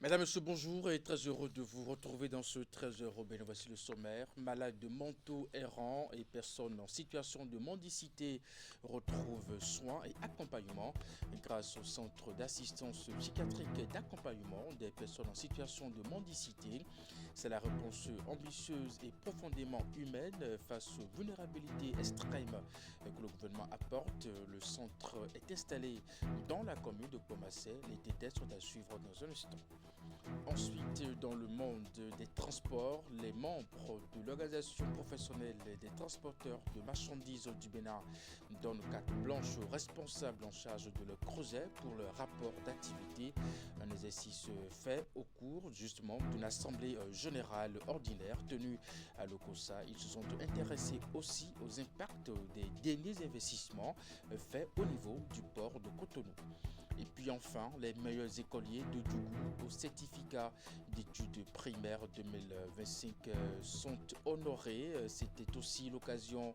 Mesdames, Messieurs, bonjour et très heureux de vous retrouver dans ce 13 heures. Voici le sommaire. Malades mentaux errants et personnes en situation de mendicité retrouvent soins et accompagnement grâce au centre d'assistance psychiatrique et d'accompagnement des personnes en situation de mendicité. C'est la réponse ambitieuse et profondément humaine face aux vulnérabilités extrêmes que le gouvernement apporte. Le centre est installé dans la commune de Pomassé. Les détails sont à suivre dans un instant. Ensuite, dans le monde des transports, les membres de l'organisation professionnelle des transporteurs de marchandises du Bénin donnent carte blanche aux responsables en charge de leur projet pour leur rapport d'activité. Un exercice fait au cours justement d'une assemblée générale ordinaire tenue à l'Okosa. Ils se sont intéressés aussi aux impacts des derniers investissements faits au niveau du port de Cotonou. Et puis enfin, les meilleurs écoliers de Djougou au certificat d'études primaires 2025 sont honorés. C'était aussi l'occasion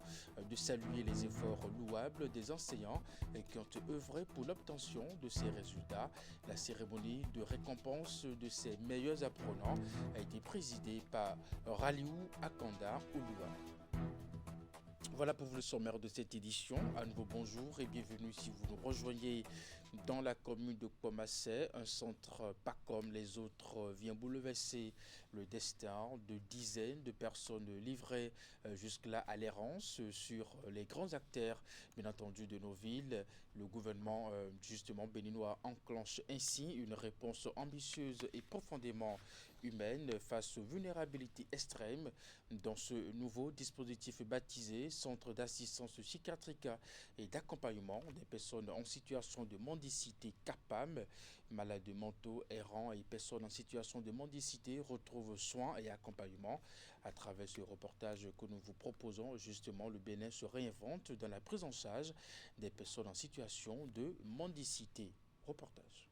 de saluer les efforts louables des enseignants qui ont œuvré pour l'obtention de ces résultats. La cérémonie de récompense de ces meilleurs apprenants a été présidée par Raliou Akanda Ouloua. Voilà pour vous le sommaire de cette édition. À nouveau bonjour et bienvenue si vous nous rejoignez dans la commune de Pomassé. Un centre pas comme les autres vient bouleverser le destin de dizaines de personnes livrées jusque-là à l'errance sur les grands acteurs, bien entendu, de nos villes. Le gouvernement justement béninois enclenche ainsi une réponse ambitieuse et profondément humaine face aux vulnérabilités extrêmes dans ce nouveau dispositif baptisé Centre d'assistance psychiatrique et d'accompagnement des personnes en situation de mendicité CAPAM. Malades mentaux, errants et personnes en situation de mendicité retrouvent soins et accompagnement. À travers ce reportage que nous vous proposons, justement, le Bénin se réinvente dans la prise en charge des personnes en situation de mendicité. Reportage.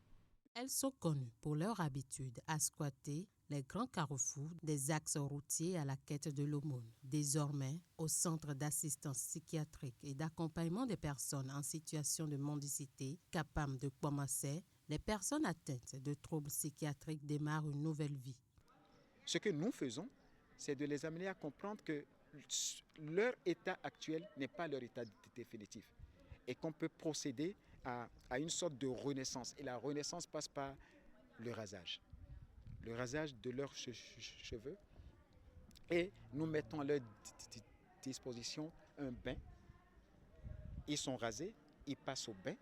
Elles sont connues pour leur habitude à squatter les grands carrefours des axes routiers à la quête de l'aumône. Désormais, au Centre d'assistance psychiatrique et d'accompagnement des personnes en situation de mendicité, CAPAM de Pomassé, les personnes atteintes de troubles psychiatriques démarrent une nouvelle vie. Ce que nous faisons, c'est de les amener à comprendre que leur état actuel n'est pas leur état définitif et qu'on peut procéder à une sorte de renaissance. Et la renaissance passe par le rasage de leurs cheveux. Et nous mettons à leur disposition un bain. Ils sont rasés, ils passent au bain.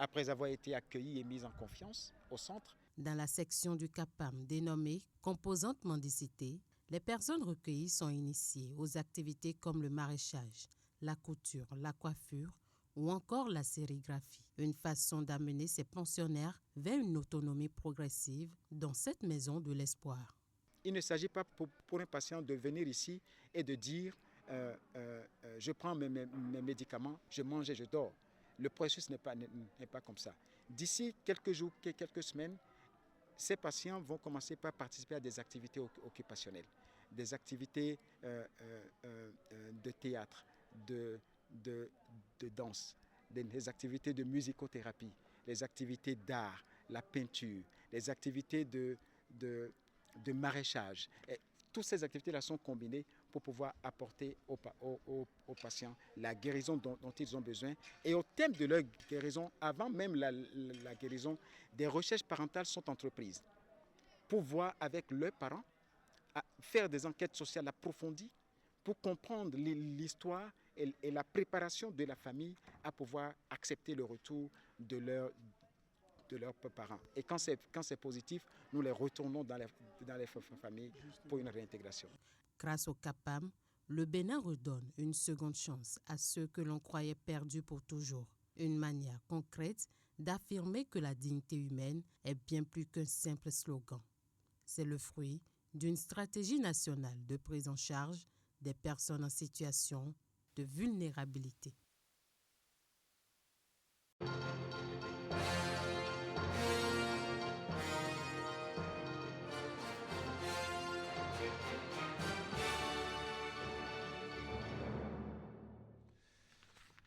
Après avoir été accueillis et mis en confiance au centre. Dans la section du CAPAM dénommée composante mendicité, les personnes recueillies sont initiées aux activités comme le maraîchage, la couture, la coiffure ou encore la sérigraphie. Une façon d'amener ces pensionnaires vers une autonomie progressive dans cette maison de l'espoir. Il ne s'agit pas pour un patient de venir ici et de dire je prends mes médicaments, je mange et je dors. Le processus n'est pas comme ça. D'ici quelques jours, quelques semaines, ces patients vont commencer par participer à des activités occupationnelles, des activités de théâtre, de danse, des activités de musicothérapie, les activités d'art, la peinture, les activités de maraîchage. Et toutes ces activités-là sont combinées pour pouvoir apporter aux patients la guérison dont ils ont besoin. Et au thème de leur guérison, avant même la guérison, des recherches parentales sont entreprises pour voir avec leurs parents, faire des enquêtes sociales approfondies pour comprendre l'histoire et la préparation de la famille à pouvoir accepter le retour de leurs parents. Et quand c'est positif, nous les retournons dans les familles pour une réintégration. Grâce au CAPAM, le Bénin redonne une seconde chance à ceux que l'on croyait perdus pour toujours. Une manière concrète d'affirmer que la dignité humaine est bien plus qu'un simple slogan. C'est le fruit d'une stratégie nationale de prise en charge des personnes en situation de vulnérabilité.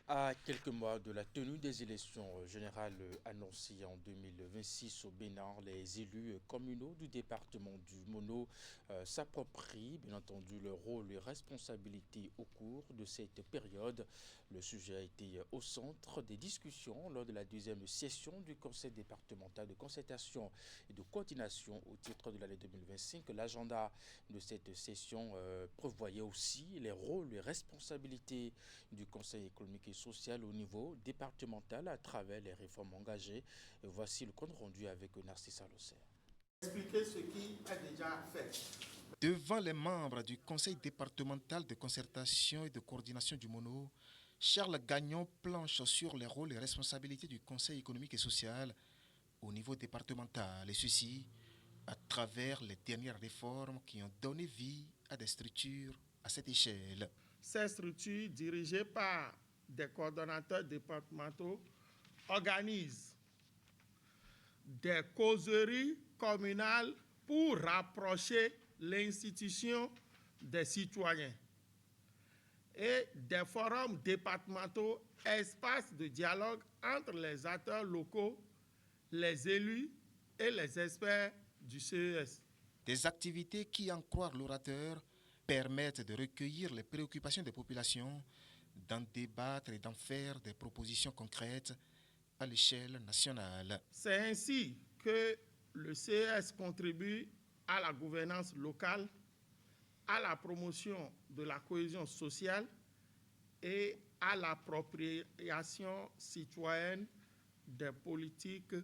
À Quelques mois de la tenue des élections générales annoncées en 2026 au Bénin, les élus communaux du département du Mono s'approprient bien entendu leur rôle et responsabilités au cours de cette période. Le sujet a été au centre des discussions lors de la deuxième session du Conseil départemental de concertation et de coordination au titre de l'année 2025. L'agenda de cette session prévoyait aussi les rôles et responsabilités du Conseil économique et social au niveau départemental à travers les réformes engagées. Voici le compte rendu avec Narcissa Losser. Expliquer ce qui est déjà fait. Devant les membres du Conseil départemental de concertation et de coordination du Mono, Charles Gagnon planche sur les rôles et responsabilités du Conseil économique et social au niveau départemental, et ceci à travers les dernières réformes qui ont donné vie à des structures à cette échelle. Ces structures, dirigées par des coordonnateurs départementaux, organisent des causeries communales pour rapprocher l'institution des citoyens et des forums départementaux, espaces de dialogue entre les acteurs locaux, les élus et les experts du CES. Des activités qui, en croire l'orateur, permettent de recueillir les préoccupations des populations, d'en débattre et d'en faire des propositions concrètes à l'échelle nationale. C'est ainsi que le CES contribue à la gouvernance locale, à la promotion de la cohésion sociale et à l'appropriation citoyenne des politiques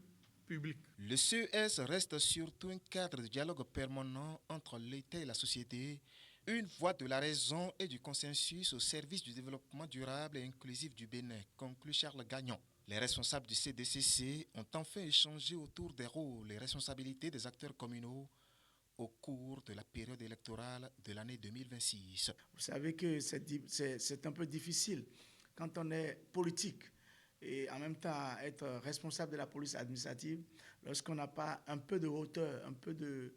publiques. Le CES reste surtout un cadre de dialogue permanent entre l'État et la société, une voie de la raison et du consensus au service du développement durable et inclusif du Bénin, conclut Charles Gagnon. Les responsables du CDCC ont enfin échangé autour des rôles et responsabilités des acteurs communaux au cours de la période électorale de l'année 2026. Vous savez que c'est un peu difficile quand on est politique et en même temps être responsable de la police administrative, lorsqu'on n'a pas un peu de hauteur, un peu de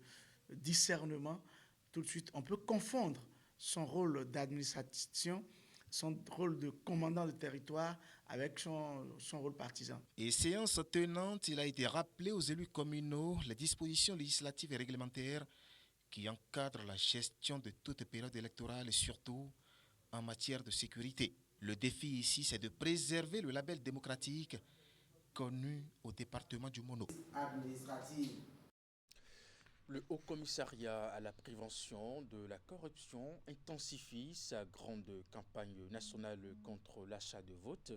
discernement, tout de suite on peut confondre son rôle d'administration, son rôle de commandant de territoire avec son rôle partisan. Et séance tenante, il a été rappelé aux élus communaux les dispositions législatives et réglementaires qui encadrent la gestion de toute période électorale et surtout en matière de sécurité. Le défi ici, c'est de préserver le label démocratique connu au département du Mono. Le Haut Commissariat à la prévention de la corruption intensifie sa grande campagne nationale contre l'achat de votes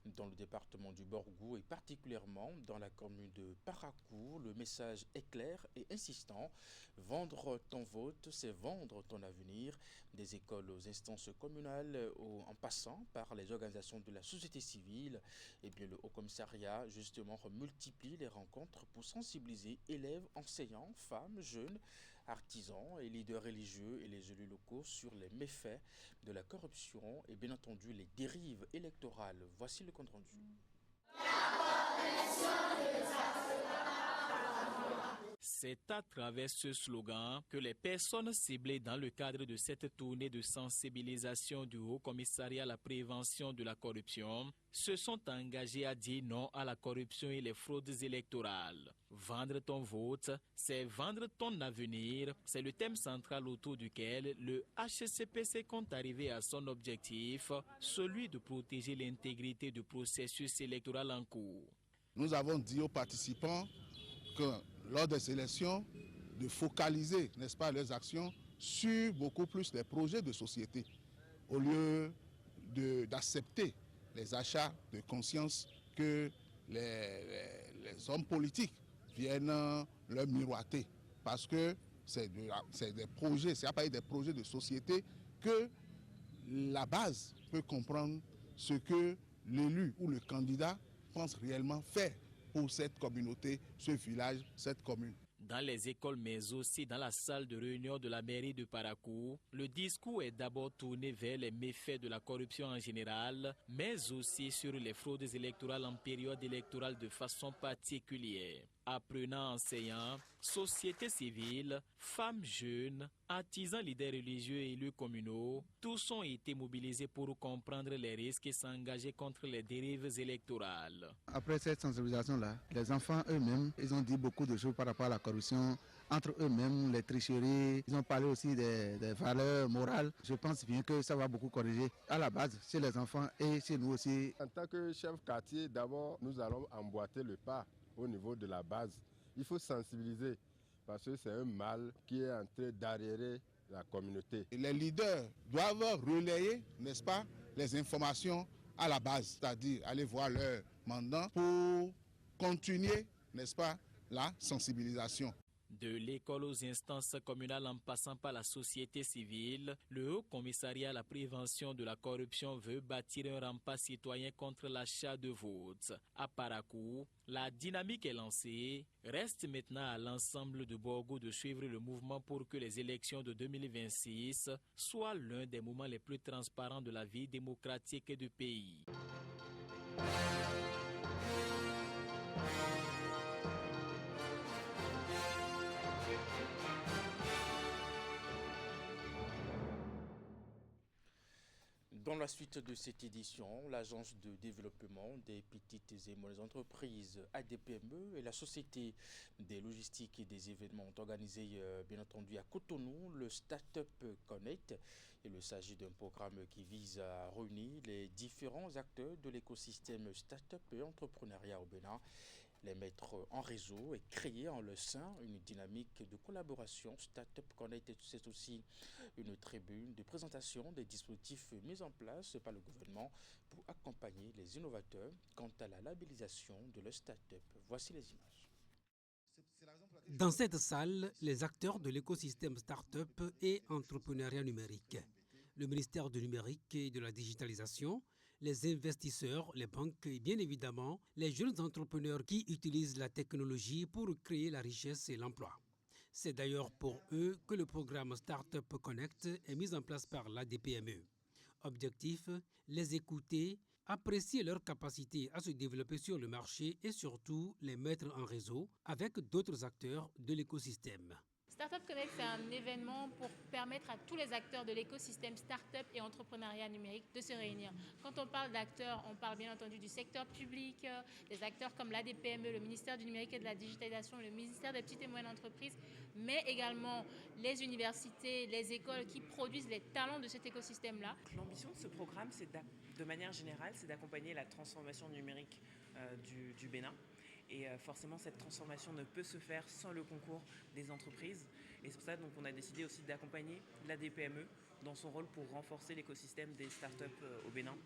dans le département du Borgou et particulièrement dans la commune de Parakou. Le message est clair et insistant. Vendre ton vote, c'est vendre ton avenir. Des écoles aux instances communales, en passant par les organisations de la société civile. Et bien le Haut Commissariat justement multiplie les rencontres pour sensibiliser élèves, enseignants, femmes, jeunes, artisans et leaders religieux et les élus locaux sur les méfaits de la corruption et bien entendu les dérives électorales. Voici le compte rendu. C'est à travers ce slogan que les personnes ciblées dans le cadre de cette tournée de sensibilisation du Haut Commissariat à la prévention de la corruption se sont engagées à dire non à la corruption et les fraudes électorales. Vendre ton vote, c'est vendre ton avenir. C'est le thème central autour duquel le HCCPC compte arriver à son objectif, celui de protéger l'intégrité du processus électoral en cours. Nous avons dit aux participants que lors des élections, de focaliser, n'est-ce pas, leurs actions sur beaucoup plus les projets de société, au lieu d'accepter les achats de conscience que les hommes politiques viennent leur miroiter. Parce que c'est des projets, c'est à partir des projets de société que la base peut comprendre ce que l'élu ou le candidat pense réellement faire pour cette communauté, ce village, cette commune. Dans les écoles, mais aussi dans la salle de réunion de la mairie de Parakou, le discours est d'abord tourné vers les méfaits de la corruption en général, mais aussi sur les fraudes électorales en période électorale de façon particulière. Apprenants, enseignants, société civile, femmes jeunes, artisans, leaders religieux et élus communaux, tous ont été mobilisés pour comprendre les risques et s'engager contre les dérives électorales. Après cette sensibilisation-là, les enfants eux-mêmes, ils ont dit beaucoup de choses par rapport à la corruption, entre eux-mêmes, les tricheries, ils ont parlé aussi des valeurs morales. Je pense bien que ça va beaucoup corriger à la base, chez les enfants et chez nous aussi. En tant que chef quartier, d'abord, nous allons emboîter le pas au niveau de la base. Il faut sensibiliser parce que c'est un mal qui est en train d'arriérer la communauté. Les leaders doivent relayer, n'est-ce pas, les informations à la base, c'est-à-dire aller voir leur mandant pour continuer, n'est-ce pas, la sensibilisation. De l'école aux instances communales en passant par la société civile, le Haut Commissariat à la prévention de la corruption veut bâtir un rempart citoyen contre l'achat de votes. À Parakou, la dynamique est lancée. Reste maintenant à l'ensemble de Borgo de suivre le mouvement pour que les élections de 2026 soient l'un des moments les plus transparents de la vie démocratique du pays. Dans la suite de cette édition, l'Agence de développement des petites et moyennes entreprises ADPME et la Société des logistiques et des événements ont organisé, bien entendu, à Cotonou, le Startup Connect. Il s'agit d'un programme qui vise à réunir les différents acteurs de l'écosystème startup et entrepreneuriat au Bénin, les mettre en réseau et créer en leur sein une dynamique de collaboration. Startup Connect, c'est aussi une tribune de présentation des dispositifs mis en place par le gouvernement pour accompagner les innovateurs quant à la labellisation de leur startup. Voici les images. Dans cette salle, les acteurs de l'écosystème start-up et entrepreneuriat numérique, le ministère du numérique et de la digitalisation, les investisseurs, les banques et bien évidemment les jeunes entrepreneurs qui utilisent la technologie pour créer la richesse et l'emploi. C'est d'ailleurs pour eux que le programme Startup Connect est mis en place par l'ADPME. Objectif, les écouter, apprécier leur capacité à se développer sur le marché et surtout les mettre en réseau avec d'autres acteurs de l'écosystème. Startup Connect, c'est un événement pour permettre à tous les acteurs de l'écosystème startup et entrepreneuriat numérique de se réunir. Quand on parle d'acteurs, on parle bien entendu du secteur public, des acteurs comme l'ADPME, le ministère du numérique et de la digitalisation, le ministère des petites et moyennes entreprises, mais également les universités, les écoles qui produisent les talents de cet écosystème-là. L'ambition de ce programme, de manière générale, c'est d'accompagner la transformation numérique du Bénin. Et forcément, cette transformation ne peut se faire sans le concours des entreprises. Et c'est pour ça qu'on a décidé aussi d'accompagner l'ADPME dans son rôle pour renforcer l'écosystème des startups au Bénin.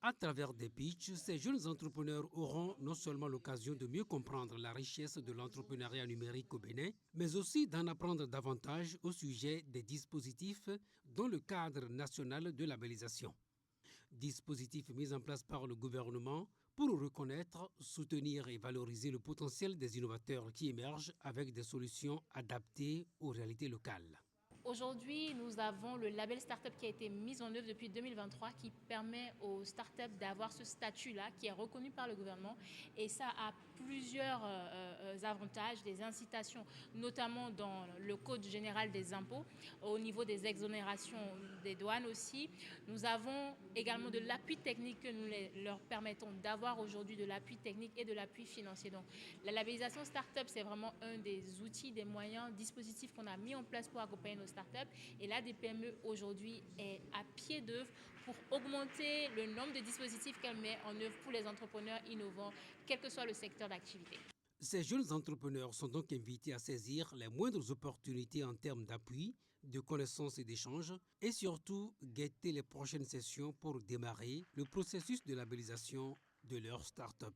À travers des pitchs, ces jeunes entrepreneurs auront non seulement l'occasion de mieux comprendre la richesse de l'entrepreneuriat numérique au Bénin, mais aussi d'en apprendre davantage au sujet des dispositifs dans le cadre national de labellisation. Dispositif mis en place par le gouvernement pour reconnaître, soutenir et valoriser le potentiel des innovateurs qui émergent avec des solutions adaptées aux réalités locales. Aujourd'hui, nous avons le label Startup qui a été mis en œuvre depuis 2023 qui permet aux startups d'avoir ce statut-là qui est reconnu par le gouvernement et ça a plusieurs avantages, des incitations, notamment dans le Code général des impôts, au niveau des exonérations des douanes aussi. Nous avons également de l'appui technique que nous leur permettons d'avoir aujourd'hui, de l'appui technique et de l'appui financier. Donc, la labellisation Startup, c'est vraiment un des outils, des moyens, dispositifs qu'on a mis en place pour accompagner nos startups. Et l'ADPME aujourd'hui est à pied d'œuvre pour augmenter le nombre de dispositifs qu'elle met en œuvre pour les entrepreneurs innovants, quel que soit le secteur d'activité. Ces jeunes entrepreneurs sont donc invités à saisir les moindres opportunités en termes d'appui, de connaissances et d'échanges, et surtout guetter les prochaines sessions pour démarrer le processus de labellisation de leur start-up.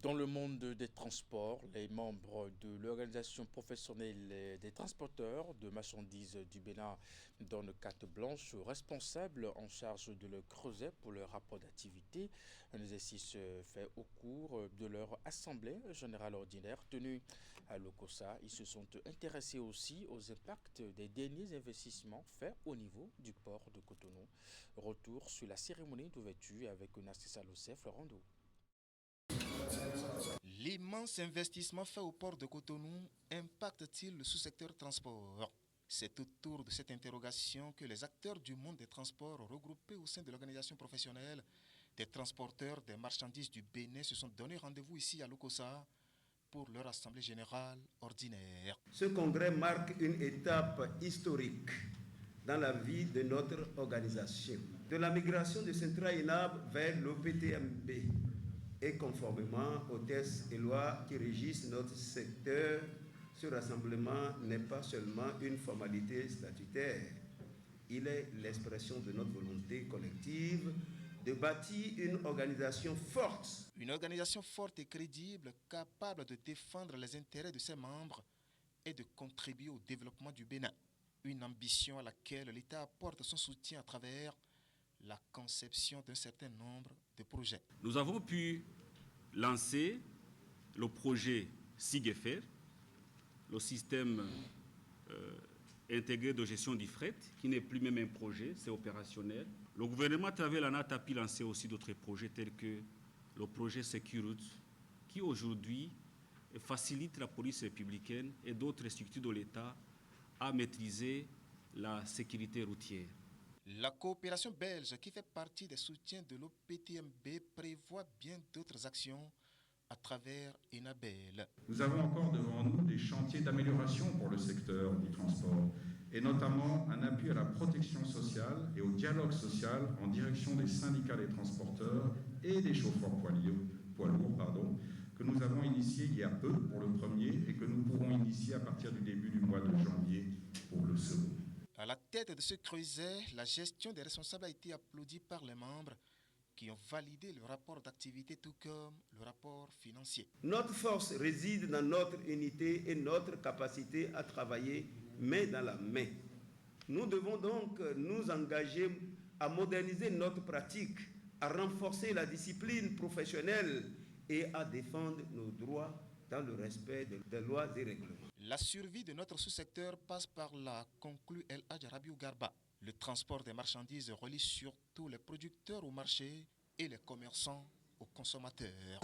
Dans le monde des transports, les membres de l'organisation professionnelle des transporteurs de marchandises du Bénin donnent carte blanche aux responsables en charge de le creuset pour leur rapport d'activité. Un exercice fait au cours de leur assemblée générale ordinaire tenue à l'Okosa. Ils se sont intéressés aussi aux impacts des derniers investissements faits au niveau du port de Cotonou. Retour sur la cérémonie d'ouverture avec Nasser Salosef Lorando. L'immense investissement fait au port de Cotonou impacte-t-il le sous-secteur transport? C'est autour de cette interrogation que les acteurs du monde des transports regroupés au sein de l'organisation professionnelle des transporteurs des marchandises du Bénin se sont donné rendez-vous ici à Lokossa pour leur assemblée générale ordinaire. Ce congrès marque une étape historique dans la vie de notre organisation. De la migration de Centra-INAB vers l'OPTMB et conformément aux textes et lois qui régissent notre secteur, ce rassemblement n'est pas seulement une formalité statutaire, il est l'expression de notre volonté collective de bâtir une organisation forte. Une organisation forte et crédible, capable de défendre les intérêts de ses membres et de contribuer au développement du Bénin. Une ambition à laquelle l'État apporte son soutien à travers la conception d'un certain nombre de projets. Nous avons pu lancer le projet SIGEFER, le système intégré de gestion du fret, qui n'est plus même un projet, c'est opérationnel. Le gouvernement à travers l'ANAT a pu lancer aussi d'autres projets tels que le projet Securut, qui aujourd'hui facilite la police républicaine et d'autres structures de l'État à maîtriser la sécurité routière. La coopération belge, qui fait partie des soutiens de l'OPTMB, prévoit bien d'autres actions à travers Enabel. Nous avons encore devant nous des chantiers d'amélioration pour le secteur du transport, et notamment un appui à la protection sociale et au dialogue social en direction des syndicats des transporteurs et des chauffeurs poids lourds, que nous avons initié il y a peu pour le premier et que nous pourrons initier à partir du début du mois de janvier pour le second. À la tête de ce creuset, la gestion des responsables a été applaudie par les membres qui ont validé le rapport d'activité tout comme le rapport financier. Notre force réside dans notre unité et notre capacité à travailler main dans la main. Nous devons donc nous engager à moderniser notre pratique, à renforcer la discipline professionnelle et à défendre nos droits dans le respect des lois et règlements. La survie de notre sous-secteur passe par là, conclut El Hadj Rabiou Garba. Le transport des marchandises relie surtout les producteurs au marché et les commerçants aux consommateurs.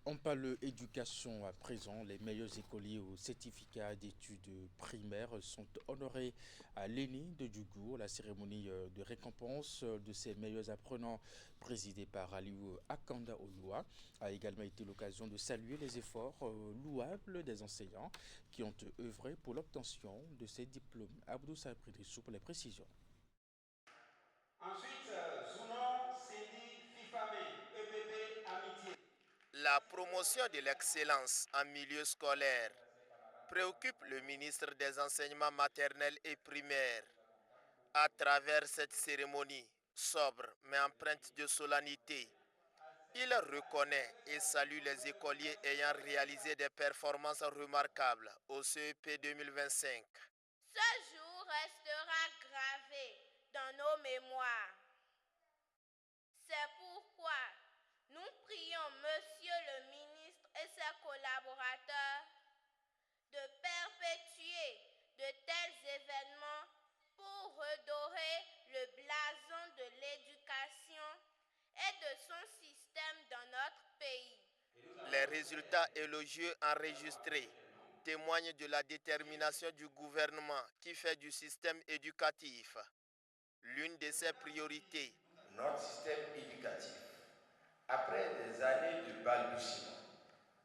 On parle éducation à présent. Les meilleurs écoliers au certificat d'études primaires sont honorés à l'ENI de Djougou. La cérémonie de récompense de ces meilleurs apprenants, présidée par Aliou Akanda Oloua, a également été l'occasion de saluer les efforts louables des enseignants qui ont œuvré pour l'obtention de ces diplômes. Abdou Sabridrissou pour les précisions. Ensuite, Zounon, Sidi, Fifame, EPP, Amitié. La promotion de l'excellence en milieu scolaire préoccupe le ministre des Enseignements maternels et primaires. À travers cette cérémonie sobre mais empreinte de solennité, il reconnaît et salue les écoliers ayant réalisé des performances remarquables au CEP 2025. Ce jour restera gravé dans nos mémoires. C'est pourquoi nous prions Monsieur le ministre et ses collaborateurs de perpétuer de tels événements pour redorer le blason de l'éducation et de son système dans notre pays. Les résultats élogieux enregistrés témoignent de la détermination du gouvernement qui fait du système éducatif l'une de ses priorités. Notre système éducatif, après des années de balbutiement,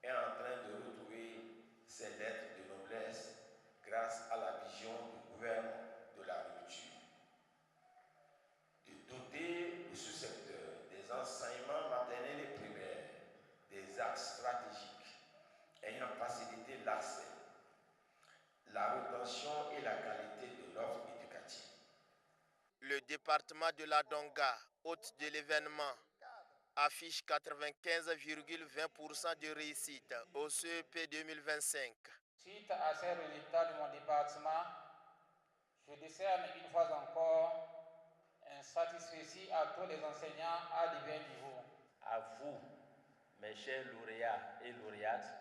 est en train de retrouver ses lettres de noblesse grâce à la vision du gouvernement de la rupture. De doter de ce secteur des enseignements maternels et primaires, des axes stratégiques ayant facilité l'accès, la rétention et la qualité de l'offre éducative. Le département de la Donga, hôte de l'événement, affiche 95,20% de réussite au CEP 2025. Suite à ces résultats de mon département, je décerne une fois encore un satisfecit à tous les enseignants à divers niveaux. À vous, mes chers lauréats et lauréates,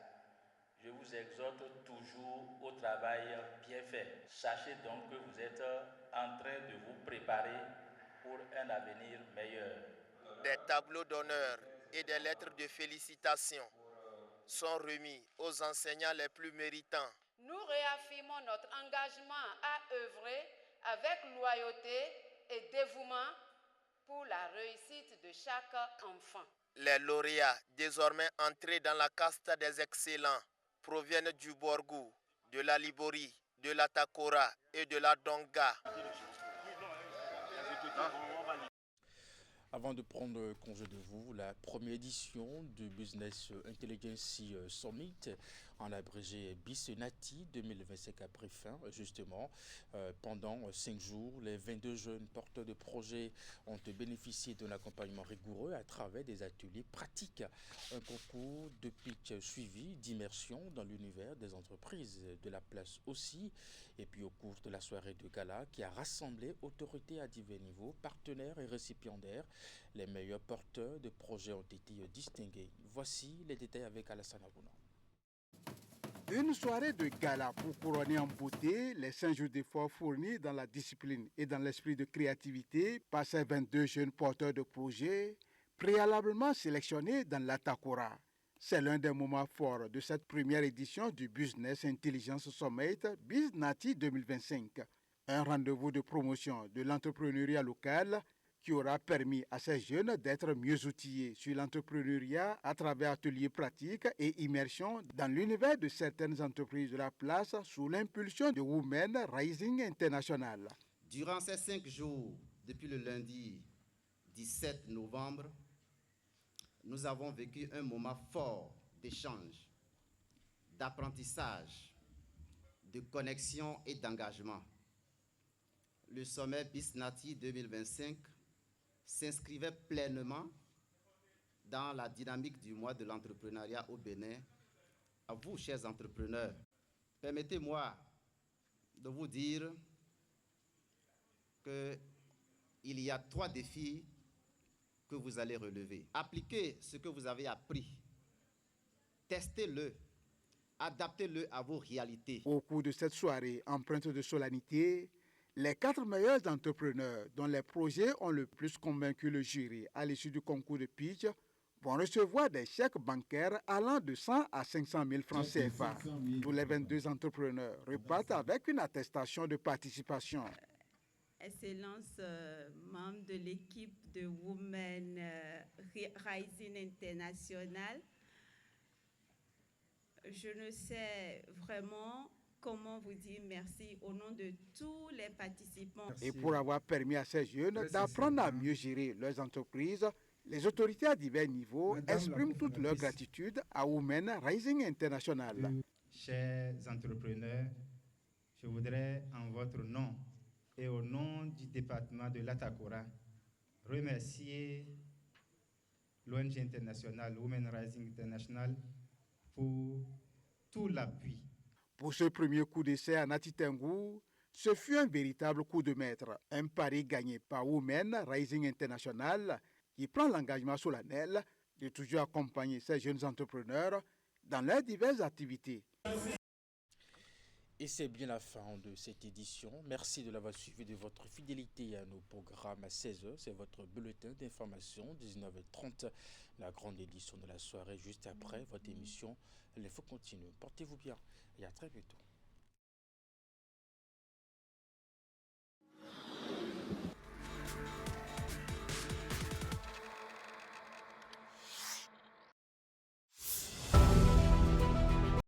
je vous exhorte toujours au travail bien fait. Sachez donc que vous êtes en train de vous préparer pour un avenir meilleur. Des tableaux d'honneur et des lettres de félicitations sont remis aux enseignants les plus méritants. Nous réaffirmons notre engagement à œuvrer avec loyauté et dévouement pour la réussite de chaque enfant. Les lauréats, désormais entrés dans la caste des excellents, proviennent du Borgou, de la Libori, de la Takora et de la Donga. Avant de prendre congé de vous, la première édition du Business Intelligence Summit, en abrégé BISNATI 2025, a pris fin justement. Pendant 5 jours, les 22 jeunes porteurs de projets ont bénéficié d'un accompagnement rigoureux à travers des ateliers pratiques, un concours de pitch suivi d'immersion dans l'univers des entreprises de la place aussi, et puis au cours de la soirée de gala qui a rassemblé autorités à divers niveaux, partenaires et récipiendaires, les meilleurs porteurs de projets ont été distingués. Voici les détails avec Alassane Abouna. Une soirée de gala pour couronner en beauté les 5 jours d'efforts fournis dans la discipline et dans l'esprit de créativité par ces 22 jeunes porteurs de projets préalablement sélectionnés dans l'Atakora. C'est l'un des moments forts de cette première édition du Business Intelligence Summit BISNATI 2025, un rendez-vous de promotion de l'entrepreneuriat local qui aura permis à ces jeunes d'être mieux outillés sur l'entrepreneuriat à travers ateliers pratiques et immersion dans l'univers de certaines entreprises de la place sous l'impulsion de Women Rising International. Durant ces 5 jours, depuis le lundi 17 novembre, nous avons vécu un moment fort d'échange, d'apprentissage, de connexion et d'engagement. Le sommet BISNATI 2025 s'inscrivait pleinement dans la dynamique du mois de l'entrepreneuriat au Bénin. À vous, chers entrepreneurs, permettez-moi de vous dire qu'il y a 3 défis que vous allez relever. Appliquez ce que vous avez appris, testez-le, adaptez-le à vos réalités. Au cours de cette soirée empreinte de solennité, les 4 meilleurs entrepreneurs dont les projets ont le plus convaincu le jury à l'issue du concours de pitch vont recevoir des chèques bancaires allant de 100 à 500 000 francs CFA. Tous les 22 entrepreneurs repartent avec une attestation de participation. Excellence, membre de l'équipe de Women Rising International, je ne sais vraiment comment vous dire merci au nom de tous les participants. Et pour avoir permis à ces jeunes d'apprendre à mieux gérer leurs entreprises, les autorités à divers niveaux expriment toute leur gratitude à Women Rising International. Chers entrepreneurs, je voudrais en votre nom et au nom du département de l'Atakora remercier l'ONG internationale Women Rising International pour tout l'appui. Pour ce premier coup d'essai à Natitengu, ce fut un véritable coup de maître, un pari gagné par Women Rising International qui prend l'engagement solennel de toujours accompagner ces jeunes entrepreneurs dans leurs diverses activités. Et c'est bien la fin de cette édition. Merci de l'avoir suivi, de votre fidélité à nos programmes à 16h. C'est votre bulletin d'information, 19h30, la grande édition de la soirée. Juste après votre émission, l'info continue. Portez-vous bien et à très bientôt.